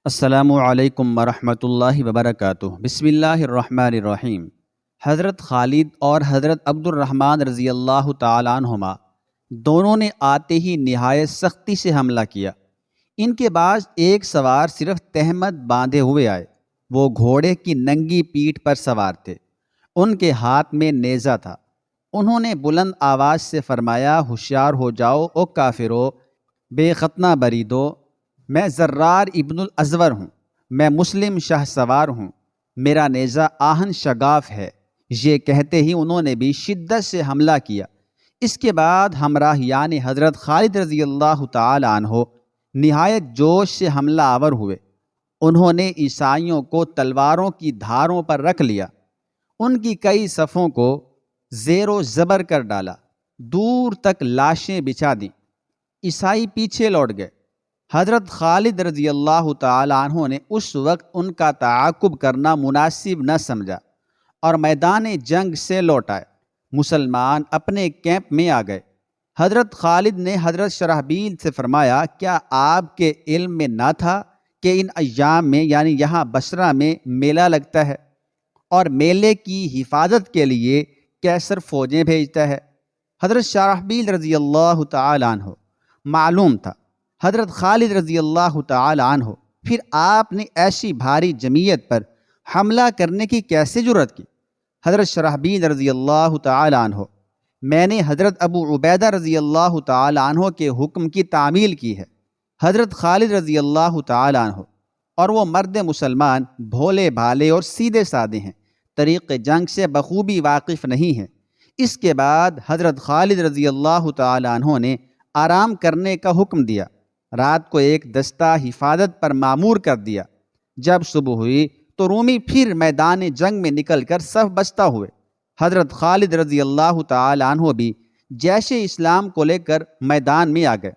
السلام علیکم ورحمۃ اللہ وبرکاتہ۔ بسم اللہ الرحمن الرحیم۔ حضرت خالد اور حضرت عبد الرحمن رضی اللہ تعالیٰ عنہما دونوں نے آتے ہی نہایت سختی سے حملہ کیا۔ ان کے بعد ایک سوار صرف تہمت باندھے ہوئے آئے۔ وہ گھوڑے کی ننگی پیٹھ پر سوار تھے۔ ان کے ہاتھ میں نیزہ تھا۔ انہوں نے بلند آواز سے فرمایا، ہوشیار ہو جاؤ او کافرو، بے ختنہ بریدو، میں زرار ابن الازور ہوں، میں مسلم شاہ سوار ہوں، میرا نیزہ آہن شگاف ہے۔ یہ کہتے ہی انہوں نے بھی شدت سے حملہ کیا۔ اس کے بعد ہمراہیان حضرت خالد رضی اللہ تعالی عنہ نہایت جوش سے حملہ آور ہوئے۔ انہوں نے عیسائیوں کو تلواروں کی دھاروں پر رکھ لیا، ان کی کئی صفوں کو زیر و زبر کر ڈالا، دور تک لاشیں بچھا دیں۔ عیسائی پیچھے لوٹ گئے۔ حضرت خالد رضی اللہ تعالی عنہ نے اس وقت ان کا تعاقب کرنا مناسب نہ سمجھا اور میدان جنگ سے لوٹ آئے۔ مسلمان اپنے کیمپ میں آ گئے۔ حضرت خالد نے حضرت شرحبیل سے فرمایا، کیا آپ کے علم میں نہ تھا کہ ان ایام میں یعنی یہاں بصرہ میں میلہ لگتا ہے اور میلے کی حفاظت کے لیے کیسر فوجیں بھیجتا ہے؟ حضرت شرحبیل رضی اللہ تعالی عنہ معلوم تھا حضرت خالد رضی اللہ تعالی عنہ، پھر آپ نے ایسی بھاری جمعیت پر حملہ کرنے کی کیسے جرأت کی؟ حضرت شرحبیل رضی اللہ تعالی عنہ، میں نے حضرت ابو عبیدہ رضی اللہ تعالی عنہ کے حکم کی تعمیل کی ہے۔ حضرت خالد رضی اللہ تعالی عنہ اور وہ مرد مسلمان بھولے بھالے اور سیدھے سادے ہیں، طریق جنگ سے بخوبی واقف نہیں ہیں۔ اس کے بعد حضرت خالد رضی اللہ تعالی عنہ نے آرام کرنے کا حکم دیا۔ رات کو ایک دستہ حفاظت پر معمور کر دیا۔ جب صبح ہوئی تو رومی پھر میدان جنگ میں نکل کر صف بستہ ہوئے۔ حضرت خالد رضی اللہ تعالی عنہ بھی جیش اسلام کو لے کر میدان میں آ گئے۔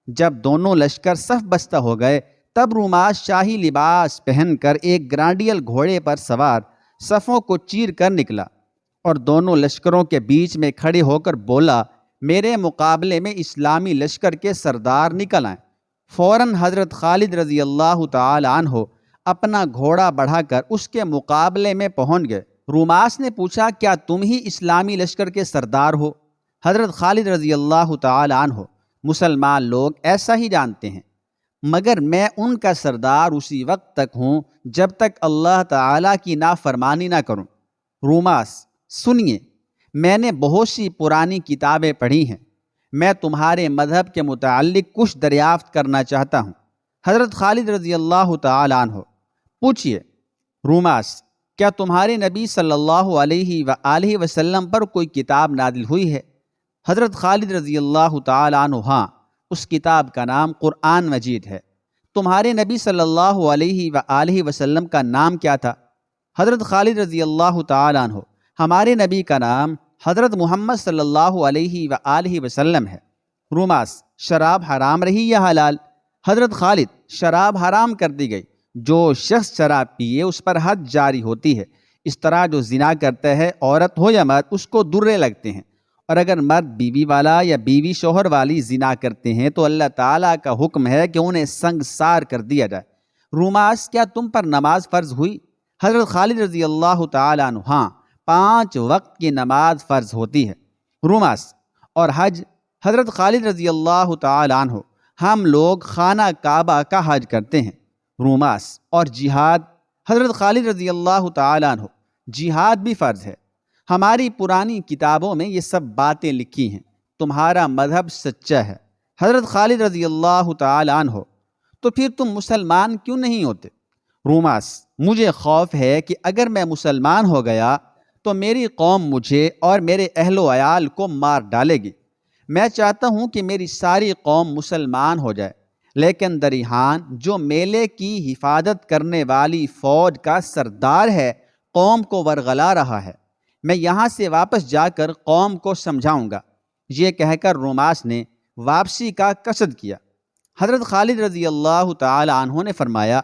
جب دونوں لشکر صف بستہ ہو گئے تب روماس شاہی لباس پہن کر ایک گرانڈیل گھوڑے پر سوار صفوں کو چیر کر نکلا اور دونوں لشکروں کے بیچ میں کھڑے ہو کر بولا، میرے مقابلے میں اسلامی لشکر کے سردار نکل آئیں۔ فوراً حضرت خالد رضی اللہ تعالی عنہ اپنا گھوڑا بڑھا کر اس کے مقابلے میں پہنچ گئے۔ روماس نے پوچھا، کیا تم ہی اسلامی لشکر کے سردار ہو؟ حضرت خالد رضی اللہ تعالی عنہ، مسلمان لوگ ایسا ہی جانتے ہیں، مگر میں ان کا سردار اسی وقت تک ہوں جب تک اللہ تعالیٰ کی نافرمانی نہ کروں۔ روماس، سنیے، میں نے بہت سی پرانی کتابیں پڑھی ہیں، میں تمہارے مذہب کے متعلق کچھ دریافت کرنا چاہتا ہوں۔ حضرت خالد رضی اللہ تعالی عنہ، پوچھئے۔ روماس، کیا تمہارے نبی صلی اللہ علیہ وآلہ وسلم پر کوئی کتاب نازل ہوئی ہے؟ حضرت خالد رضی اللہ تعالی عنہ، ہاں، اس کتاب کا نام قرآن مجید ہے۔ تمہارے نبی صلی اللہ علیہ وآلہ وسلم کا نام کیا تھا؟ حضرت خالد رضی اللہ تعالی عنہ، ہمارے نبی کا نام حضرت محمد صلی اللہ علیہ وآلہ وسلم ہے۔ روماس، شراب حرام رہی یا حلال؟ حضرت خالد، شراب حرام کر دی گئی۔ جو شخص شراب پیے اس پر حد جاری ہوتی ہے۔ اس طرح جو زنا کرتا ہے، عورت ہو یا مرد، اس کو درے لگتے ہیں، اور اگر مرد بیوی والا یا بیوی شوہر والی زنا کرتے ہیں تو اللہ تعالیٰ کا حکم ہے کہ انہیں سنگسار کر دیا جائے۔ روماس، کیا تم پر نماز فرض ہوئی؟ حضرت خالد رضی اللہ تعالی عنہ، ہاں، 5 وقت کی نماز فرض ہوتی ہے۔ روماس، اور حج؟ حضرت خالد رضی اللہ تعالی عنہ، ہم لوگ خانہ کعبہ کا حج کرتے ہیں۔ روماس، اور جہاد؟ حضرت خالد رضی اللہ تعالی عنہ، جہاد بھی فرض ہے۔ ہماری پرانی کتابوں میں یہ سب باتیں لکھی ہیں۔ تمہارا مذہب سچا ہے۔ حضرت خالد رضی اللہ تعالی عنہ، تو پھر تم مسلمان کیوں نہیں ہوتے؟ روماس، مجھے خوف ہے کہ اگر میں مسلمان ہو گیا تو میری قوم مجھے اور میرے اہل و عیال کو مار ڈالے گی۔ میں چاہتا ہوں کہ میری ساری قوم مسلمان ہو جائے، لیکن دریحان جو میلے کی حفاظت کرنے والی فوج کا سردار ہے قوم کو ورغلا رہا ہے۔ میں یہاں سے واپس جا کر قوم کو سمجھاؤں گا۔ یہ کہہ کر روماس نے واپسی کا قصد کیا۔ حضرت خالد رضی اللہ تعالی عنہ نے فرمایا،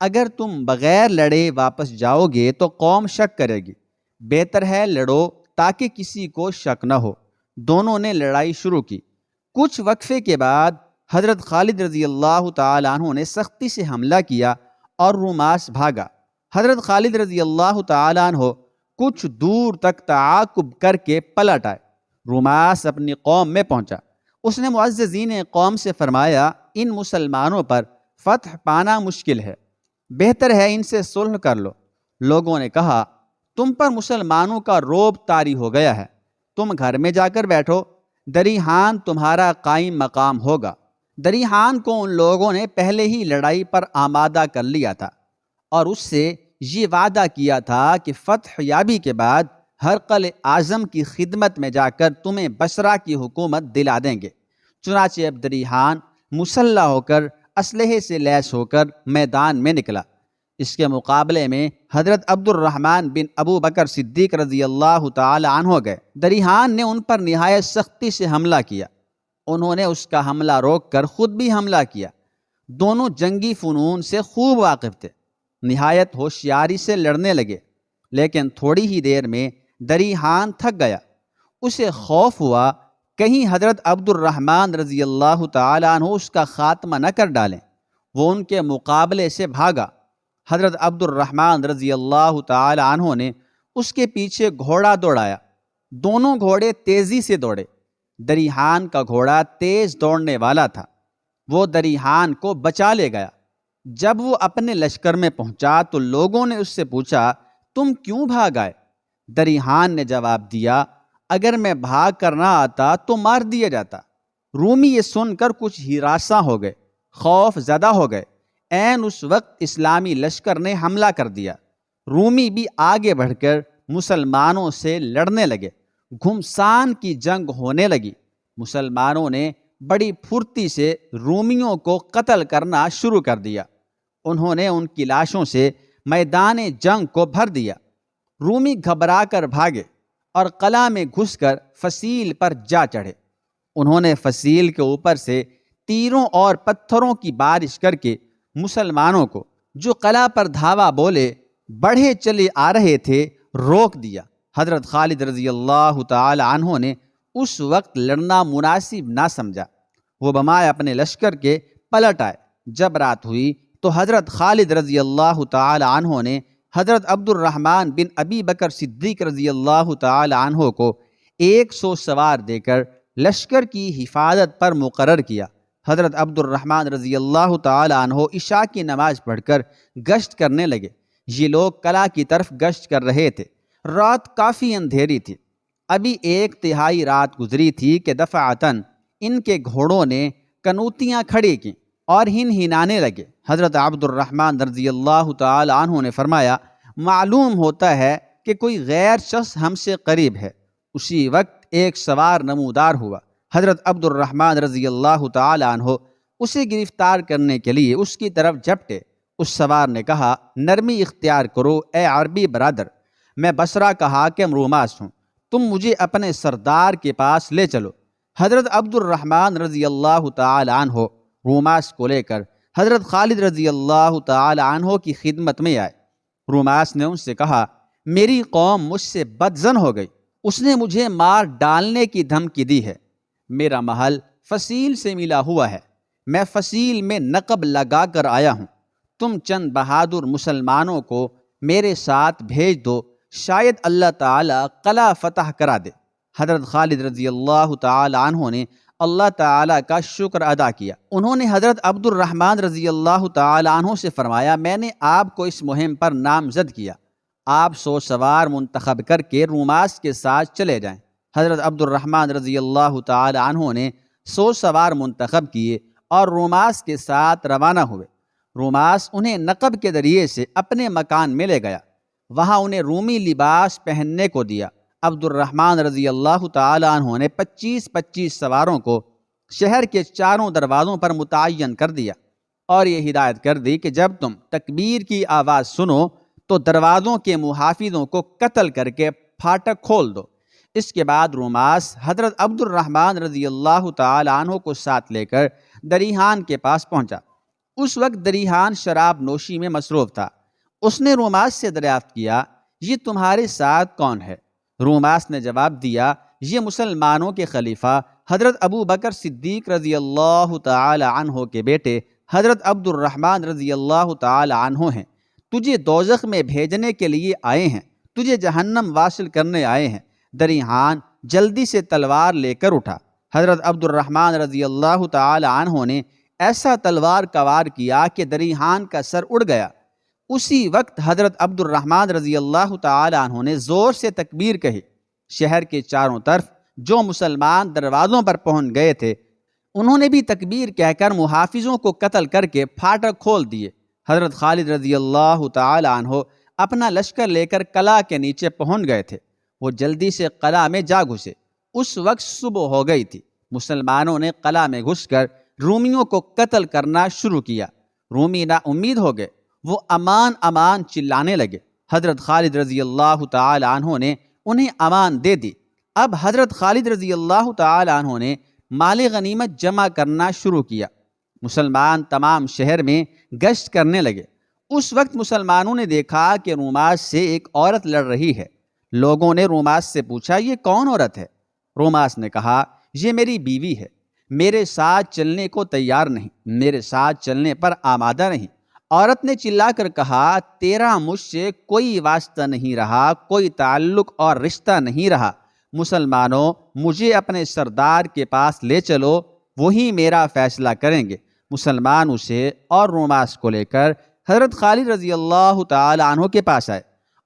اگر تم بغیر لڑے واپس جاؤ گے تو قوم شک کرے گی، بہتر ہے لڑو تاکہ کسی کو شک نہ ہو۔ دونوں نے لڑائی شروع کی۔ کچھ وقفے کے بعد حضرت خالد رضی اللہ تعالی عنہ نے سختی سے حملہ کیا اور روماس بھاگا۔ حضرت خالد رضی اللہ تعالیٰ عنہ کچھ دور تک تعاقب کر کے پلٹ آئے۔ روماس اپنی قوم میں پہنچا۔ اس نے معززین قوم سے فرمایا، ان مسلمانوں پر فتح پانا مشکل ہے، بہتر ہے ان سے صلح کر لو۔ لوگوں نے کہا، تم پر مسلمانوں کا رعب طاری ہو گیا ہے، تم گھر میں جا کر بیٹھو، دریحان تمہارا قائم مقام ہوگا۔ دریحان کو ان لوگوں نے پہلے ہی لڑائی پر آمادہ کر لیا تھا اور اس سے یہ وعدہ کیا تھا کہ فتح یابی کے بعد ہرقل اعظم کی خدمت میں جا کر تمہیں بصرہ کی حکومت دلا دیں گے۔ چنانچہ اب دریحان مسلح ہو کر اسلحے سے لیس ہو کر میدان میں نکلا۔ اس کے مقابلے میں حضرت عبد الرحمن بن ابو بکر صدیق رضی اللہ تعالی عنہ گئے۔ دریحان نے ان پر نہایت سختی سے حملہ کیا۔ انہوں نے اس کا حملہ روک کر خود بھی حملہ کیا۔ دونوں جنگی فنون سے خوب واقف تھے، نہایت ہوشیاری سے لڑنے لگے، لیکن تھوڑی ہی دیر میں دریحان تھک گیا۔ اسے خوف ہوا کہیں حضرت عبد الرحمن رضی اللہ تعالیٰ عنہ اس کا خاتمہ نہ کر ڈالیں۔ وہ ان کے مقابلے سے بھاگا۔ حضرت عبد الرحمن رضی اللہ تعالیٰ عنہ نے اس کے پیچھے گھوڑا دوڑایا۔ دونوں گھوڑے تیزی سے دوڑے۔ دریحان کا گھوڑا تیز دوڑنے والا تھا، وہ دریحان کو بچا لے گیا۔ جب وہ اپنے لشکر میں پہنچا تو لوگوں نے اس سے پوچھا، تم کیوں بھاگ آئے؟ دریحان نے جواب دیا، اگر میں بھاگ کر نہ آتا تو مار دیا جاتا۔ رومی یہ سن کر کچھ ہراساں ہو گئے، خوف زدہ ہو گئے۔ عین اس وقت اسلامی لشکر نے حملہ کر دیا۔ رومی بھی آگے بڑھ کر مسلمانوں سے لڑنے لگے۔ گھمسان کی جنگ ہونے لگی۔ مسلمانوں نے بڑی پھرتی سے رومیوں کو قتل کرنا شروع کر دیا۔ انہوں نے ان کی لاشوں سے میدان جنگ کو بھر دیا۔ رومی گھبرا کر بھاگے اور قلعہ میں گھس کر فصیل پر جا چڑھے۔ انہوں نے فصیل کے اوپر سے تیروں اور پتھروں کی بارش کر کے مسلمانوں کو، جو قلعہ پر دھاوا بولے بڑھے چلے آ رہے تھے، روک دیا۔ حضرت خالد رضی اللہ تعالی عنہ نے اس وقت لڑنا مناسب نہ سمجھا۔ وہ بمائے اپنے لشکر کے پلٹ آئے۔ جب رات ہوئی تو حضرت خالد رضی اللہ تعالی عنہ نے حضرت عبد الرحمن بن ابی بکر صدیق رضی اللہ تعالی عنہ کو 100 سوار دے کر لشکر کی حفاظت پر مقرر کیا۔ حضرت عبد الرحمن رضی اللہ تعالی عنہ عشاء کی نماز پڑھ کر گشت کرنے لگے۔ یہ لوگ قلعہ کی طرف گشت کر رہے تھے۔ رات کافی اندھیری تھی، ابھی 1/3 رات گزری تھی کہ دفعتاً ان کے گھوڑوں نے کنوتیاں کھڑی کیں اور ہنہنانے لگے۔ حضرت عبد الرحمن رضی اللہ تعالی عنہ نے فرمایا، معلوم ہوتا ہے کہ کوئی غیر شخص ہم سے قریب ہے۔ اسی وقت ایک سوار نمودار ہوا۔ حضرت عبد الرحمن رضی اللہ تعالی عنہ اسے گرفتار کرنے کے لیے اس کی طرف جھپٹے۔ اس سوار نے کہا، نرمی اختیار کرو اے عربی برادر، میں بصرہ کا حاکم روماس ہوں، تم مجھے اپنے سردار کے پاس لے چلو۔ حضرت عبد الرحمن رضی اللہ تعالی عنہ روماس کو لے کر حضرت خالد رضی اللہ تعالی عنہ کی خدمت میں آئے۔ روماس نے ان سے کہا، میری قوم مجھ سے بدظن ہو گئی، اس نے مجھے مار ڈالنے کی دھمکی دی ہے۔ میرا محل فصیل سے ملا ہوا ہے، میں فصیل میں نقب لگا کر آیا ہوں۔ تم چند بہادر مسلمانوں کو میرے ساتھ بھیج دو، شاید اللہ تعالیٰ قلعہ فتح کرا دے۔ حضرت خالد رضی اللہ تعالی عنہ نے اللہ تعالیٰ کا شکر ادا کیا۔ انہوں نے حضرت عبد الرحمن رضی اللہ تعالی عنہ سے فرمایا، میں نے آپ کو اس مہم پر نامزد کیا، آپ 100 سوار منتخب کر کے روماس کے ساتھ چلے جائیں۔ حضرت عبد الرحمن رضی اللہ تعالی عنہ نے 100 سوار منتخب کیے اور روماس کے ساتھ روانہ ہوئے۔ روماس انہیں نقب کے ذریعے سے اپنے مکان میں لے گیا، وہاں انہیں رومی لباس پہننے کو دیا۔ عبد الرحمن رضی اللہ تعالی عنہ نے 25 سواروں کو شہر کے چاروں دروازوں پر متعین کر دیا اور یہ ہدایت کر دی کہ جب تم تکبیر کی آواز سنو تو دروازوں کے محافظوں کو قتل کر کے پھاٹک کھول دو۔ اس کے بعد روماس حضرت عبد الرحمن رضی اللہ تعالی عنہ کو ساتھ لے کر دریحان کے پاس پہنچا۔ اس وقت دریحان شراب نوشی میں مصروف تھا۔ اس نے روماس سے دریافت کیا، یہ تمہارے ساتھ کون ہے؟ روماس نے جواب دیا، یہ مسلمانوں کے خلیفہ حضرت ابو بکر صدیق رضی اللہ تعالی عنہ کے بیٹے حضرت عبد الرحمن رضی اللہ تعالی عنہ ہیں، تجھے دوزخ میں بھیجنے کے لیے آئے ہیں، تجھے جہنم واصل کرنے آئے ہیں۔ دریحان جلدی سے تلوار لے کر اٹھا۔ حضرت عبد الرحمن رضی اللہ تعالی عنہ نے ایسا تلوار کا وار کیا کہ دریحان کا سر اڑ گیا۔ اسی وقت حضرت عبد الرحمن رضی اللہ تعالی عنہ نے زور سے تکبیر کہی۔ شہر کے چاروں طرف جو مسلمان دروازوں پر پہنچ گئے تھے انہوں نے بھی تکبیر کہہ کر محافظوں کو قتل کر کے پھاٹک کھول دیے۔ حضرت خالد رضی اللہ تعالی عنہ اپنا لشکر لے کر قلعہ کے نیچے پہنچ گئے تھے۔ وہ جلدی سے قلعہ میں جا گھسے۔ اس وقت صبح ہو گئی تھی۔ مسلمانوں نے قلعہ میں گھس کر رومیوں کو قتل کرنا شروع کیا۔ رومی نا امید ہو گئے، وہ امان امان چلانے لگے۔ حضرت خالد رضی اللہ تعالی عنہ نے انہیں امان دے دی۔ اب حضرت خالد رضی اللہ تعالی عنہ نے مال غنیمت جمع کرنا شروع کیا۔ مسلمان تمام شہر میں گشت کرنے لگے۔ اس وقت مسلمانوں نے دیکھا کہ روماس سے ایک عورت لڑ رہی ہے۔ لوگوں نے روماس سے پوچھا، یہ کون عورت ہے؟ روماس نے کہا، یہ میری بیوی ہے، میرے ساتھ چلنے کو تیار نہیں، میرے ساتھ چلنے پر آمادہ نہیں۔ عورت نے چلا کر کہا، تیرا مجھ سے کوئی واسطہ نہیں رہا، کوئی تعلق اور رشتہ نہیں رہا۔ مسلمانوں، مجھے اپنے سردار کے پاس لے چلو، وہی میرا فیصلہ کریں گے۔ مسلمان اسے اور روماس کو لے کر حضرت خالد رضی اللہ تعالی عنہ کے پاس آئے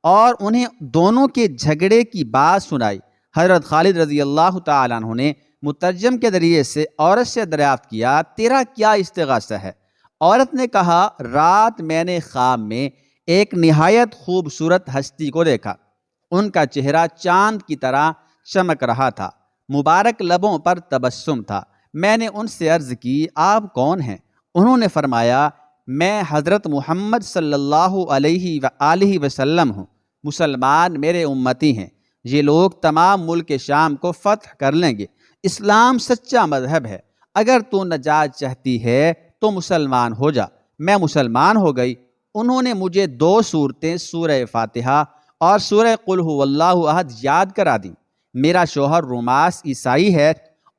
اور انہیں دونوں کے جھگڑے کی بات سنائی۔ حضرت خالد رضی اللہ تعالی عنہ نے مترجم کے ذریعے سے عورت سے دریافت کیا، تیرا کیا استغاثہ ہے؟ عورت نے کہا، رات میں نے خواب میں ایک نہایت خوبصورت ہستی کو دیکھا۔ ان کا چہرہ چاند کی طرح چمک رہا تھا، مبارک لبوں پر تبسم تھا۔ میں نے ان سے عرض کی، آپ کون ہیں؟ انہوں نے فرمایا، میں حضرت محمد صلی اللہ علیہ وآلہ وسلم ہوں۔ مسلمان میرے امتی ہیں، یہ لوگ تمام ملک شام کو فتح کر لیں گے۔ اسلام سچا مذہب ہے، اگر تو نجات چاہتی ہے تو مسلمان ہو جا۔ میں مسلمان ہو گئی۔ انہوں نے مجھے 2 سورتیں سورہ فاتحہ اور سورہ قل هو اللہ احد یاد کرا دیں۔ میرا شوہر روماس عیسائی ہے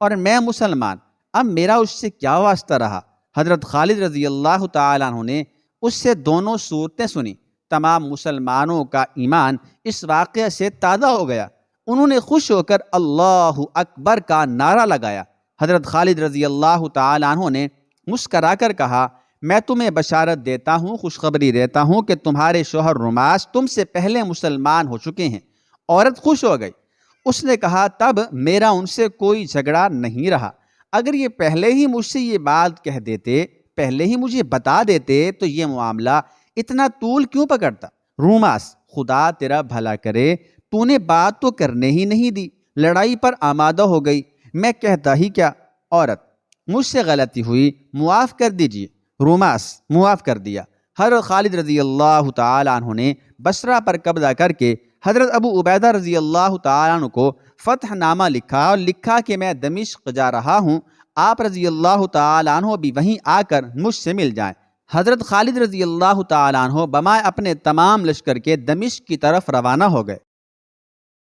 اور میں مسلمان، اب میرا اس سے کیا واسطہ رہا؟ حضرت خالد رضی اللہ تعالیٰ عنہ نے اس سے دونوں صورتیں سنی۔ تمام مسلمانوں کا ایمان اس واقعہ سے تازہ ہو گیا۔ انہوں نے خوش ہو کر اللہ اکبر کا نعرہ لگایا۔ حضرت خالد رضی اللہ تعالیٰ عنہ نے مسکرا کر کہا، میں تمہیں بشارت دیتا ہوں، خوشخبری دیتا ہوں کہ تمہارے شوہر روماس تم سے پہلے مسلمان ہو چکے ہیں۔ عورت خوش ہو گئی۔ اس نے کہا، تب میرا ان سے کوئی جھگڑا نہیں رہا۔ اگر یہ پہلے ہی مجھ سے یہ بات کہہ دیتے، پہلے ہی مجھے بتا دیتے تو یہ معاملہ اتنا طول کیوں پکڑتا؟ روماس، خدا تیرا بھلا کرے، تو نے بات تو کرنے ہی نہیں دی، لڑائی پر آمادہ ہو گئی، میں کہتا ہی کیا؟ عورت، مجھ سے غلطی ہوئی، معاف کر دیجیے۔ روماس، معاف کر دیا۔ حضرت خالد رضی اللہ تعالیٰ عنہ نے بصرہ پر قبضہ کر کے حضرت ابو عبیدہ رضی اللہ تعالیٰ عنہ کو فتح نامہ لکھا اور لکھا کہ میں دمشق جا رہا ہوں، آپ رضی اللہ تعالیٰ عنہ بھی وہیں آ کر مجھ سے مل جائیں۔ حضرت خالد رضی اللہ تعالیٰ عنہ بمائے اپنے تمام لشکر کے دمشق کی طرف روانہ ہو گئے۔